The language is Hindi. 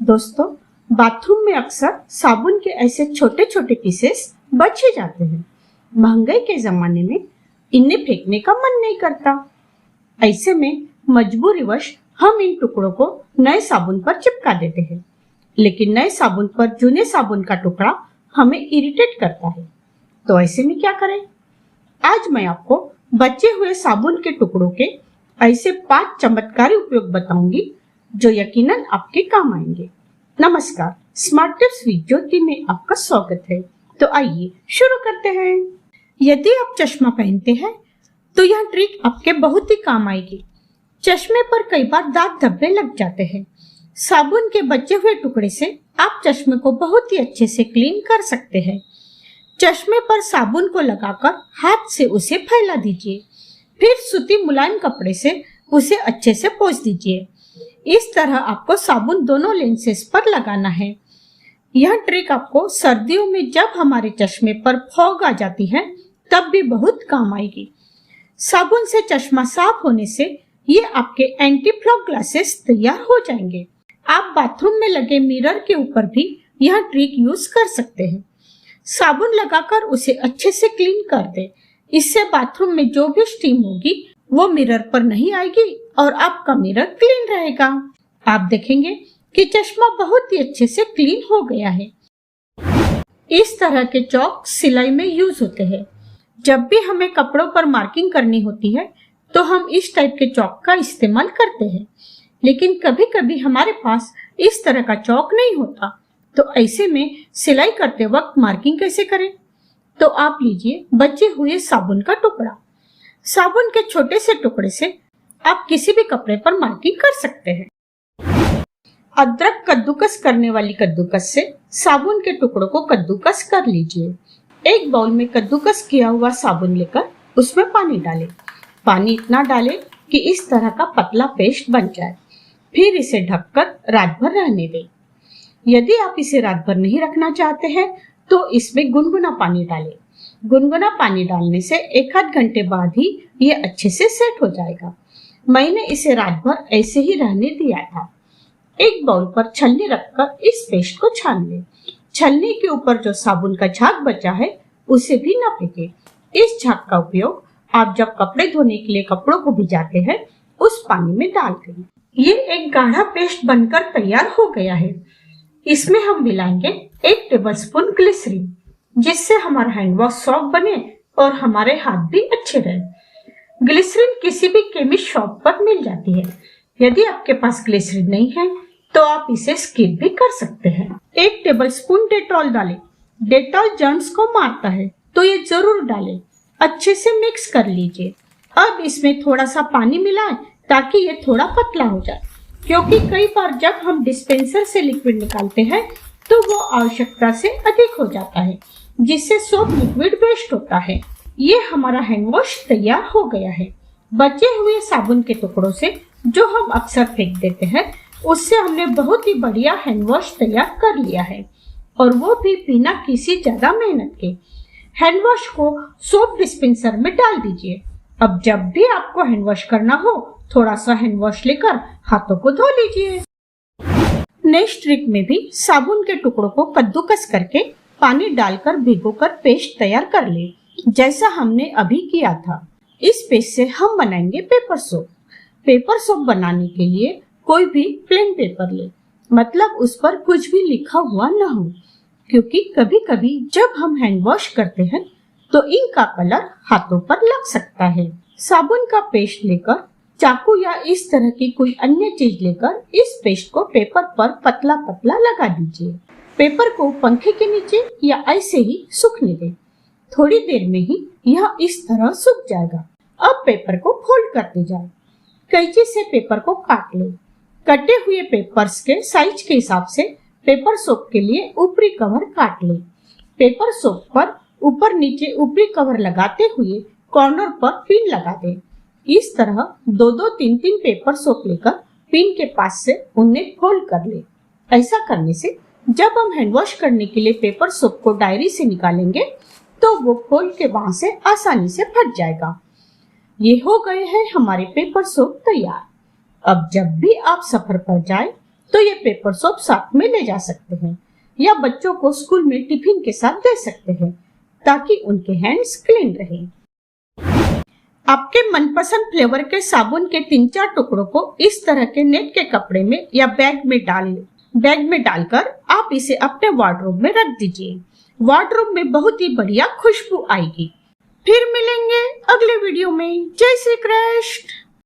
दोस्तों, बाथरूम में अक्सर साबुन के ऐसे छोटे छोटे पीसेस बच ही जाते हैं। महंगाई के जमाने में इन्हें फेंकने का मन नहीं करता। ऐसे में मजबूरीवश हम इन टुकड़ों को नए साबुन पर चिपका देते हैं, लेकिन नए साबुन पर जूने साबुन का टुकड़ा हमें इरिटेट करता है। तो ऐसे में क्या करें? आज मैं आपको बचे हुए साबुन के टुकड़ों के ऐसे 5 चमत्कारी उपयोग बताऊंगी जो यकीनन आपके काम आएंगे। नमस्कार, स्मार्ट टिप्स विद ज्योति में आपका स्वागत है। तो आइए शुरू करते हैं। यदि आप चश्मा पहनते हैं तो यह ट्रिक आपके बहुत ही काम आएगी। चश्मे पर कई बार दाग धब्बे लग जाते हैं। साबुन के बचे हुए टुकड़े से आप चश्मे को बहुत ही अच्छे से क्लीन कर सकते हैं। चश्मे पर साबुन को लगाकर हाथ से उसे फैला दीजिए, फिर सूती मुलायम कपड़े से उसे अच्छे से पोंछ दीजिए। इस तरह आपको साबुन दोनों लेंसेज पर लगाना है। यह ट्रिक आपको सर्दियों में जब हमारे चश्मे पर फॉग आ जाती है तब भी बहुत काम आएगी। साबुन से चश्मा साफ होने से ये आपके एंटी फ्लॉग ग्लासेस तैयार हो जाएंगे। आप बाथरूम में लगे मिरर के ऊपर भी यह ट्रिक यूज कर सकते हैं। साबुन लगाकर उसे अच्छे से क्लीन कर दे। इससे बाथरूम में जो भी स्टीम होगी वो मिरर पर नहीं आएगी और आपका मिरर क्लीन रहेगा। आप देखेंगे कि चश्मा बहुत ही अच्छे से क्लीन हो गया है। इस तरह के चौक सिलाई में यूज होते हैं। जब भी हमें कपड़ों पर मार्किंग करनी होती है तो हम इस टाइप के चौक का इस्तेमाल करते हैं, लेकिन कभी कभी हमारे पास इस तरह का चौक नहीं होता। तो ऐसे में सिलाई करते वक्त मार्किंग कैसे करें? तो आप लीजिए बचे हुए साबुन का टुकड़ा। साबुन के छोटे से टुकड़े से आप किसी भी कपड़े पर मार्किंग कर सकते हैं। अदरक कद्दूकस करने वाली कद्दूकस से साबुन के टुकड़ों को कद्दूकस कर लीजिए। एक बाउल में कद्दूकस किया हुआ साबुन लेकर उसमें पानी डालें। पानी इतना डालें कि इस तरह का पतला पेस्ट बन जाए। फिर इसे ढककर रात भर रहने दें। यदि आप इसे रात भर नहीं रखना चाहते हैं तो इसमें गुनगुना पानी डालें। गुनगुना पानी डालने से 1-8 घंटे बाद ही ये अच्छे से सेट हो जाएगा। मैंने इसे रात भर ऐसे ही रहने दिया था। एक बाउल पर छलनी रखकर इस पेस्ट को छान लें। छलनी के ऊपर जो साबुन का झाग बचा है उसे भी न फेंके। इस झाग का उपयोग आप जब कपड़े धोने के लिए कपड़ों को भिजाते हैं उस पानी में डाल दें। ये एक गाढ़ा पेस्ट बनकर तैयार हो गया है। इसमें हम मिलाएंगे 1 टेबलस्पून ग्लिसरीन, जिससे हमारा हैंड वॉश सॉफ्ट बने और हमारे हाथ भी अच्छे रहे। ग्लिसरीन किसी भी केमिस्ट शॉप पर मिल जाती है। यदि आपके पास ग्लिसरीन नहीं है तो आप इसे स्किप भी कर सकते हैं। 1 टेबलस्पून डेटॉल डालें। डेटॉल जर्म्स को मारता है तो ये जरूर डालें। अच्छे से मिक्स कर लीजिए। अब इसमें थोड़ा सा पानी मिलाएं ताकि ये थोड़ा पतला हो जाए, क्योंकि कई बार जब हम डिस्पेंसर से लिक्विड निकालते हैं तो वो आवश्यकता से अधिक हो जाता है, जिससे सोप लिक्विड वेस्ट होता है। ये हमारा हैंड वॉश तैयार हो गया है। बचे हुए साबुन के टुकड़ों से जो हम अक्सर फेंक देते हैं उससे हमने बहुत ही बढ़िया हैंड वॉश तैयार कर लिया है, और वो भी बिना किसी ज्यादा मेहनत के। हैंड वॉश को सोप डिस्पेंसर में डाल दीजिए। अब जब भी आपको हैंड वॉश करना हो थोड़ा सा हैंड वॉश लेकर हाथों को धो लीजिए। नेक्स्ट ट्रिक में भी साबुन के टुकड़ों को कद्दूकस करके पानी डालकर भिगोकर पेस्ट तैयार कर ले, जैसा हमने अभी किया था। इस पेस्ट से हम बनाएंगे पेपर सोप। पेपर सोप बनाने के लिए कोई भी प्लेन पेपर ले, मतलब उस पर कुछ भी लिखा हुआ न हो, क्योंकि कभी कभी जब हम हैंड वॉश करते हैं तो इंक का कलर हाथों पर लग सकता है। साबुन का पेस्ट लेकर चाकू या इस तरह की कोई अन्य चीज लेकर इस पेस्ट को पेपर पर पतला पतला लगा दीजिए। पेपर को पंखे के नीचे या ऐसे ही सूखने दें। थोड़ी देर में ही यह इस तरह सूख जाएगा। अब पेपर को फोल्ड करते जाएं। कैंची से पेपर को काट लें। कटे हुए पेपर्स के साइज के हिसाब से पेपर सोप के लिए ऊपरी कवर काट लें। पेपर सोप पर ऊपर नीचे ऊपरी कवर लगाते हुए कॉर्नर पर पिन लगा दें। इस तरह 2-2, 3-3 पेपर सोप लेकर पिन के पास से उन्हें फोल्ड कर ले। ऐसा करने से जब हम हैंड वॉश करने के लिए पेपर सोप को डायरी से निकालेंगे तो वो खोल के वहां से आसानी से फट जाएगा। ये हो गए हैं हमारे पेपर सोप तैयार। अब जब भी आप सफर पर जाएं तो ये पेपर सोप साथ में ले जा सकते हैं या बच्चों को स्कूल में टिफिन के साथ दे सकते हैं ताकि उनके हैंड्स क्लीन रहे। आपके मनपसंद फ्लेवर के साबुन के 3-4 टुकड़ों को इस तरह के नेट के कपड़े में या बैग में डालकर आप इसे अपने वार्डरोब में रख दीजिए। वार्डरोब में बहुत ही बढ़िया खुशबू आएगी। फिर मिलेंगे अगले वीडियो में। जय श्री कृष्ण।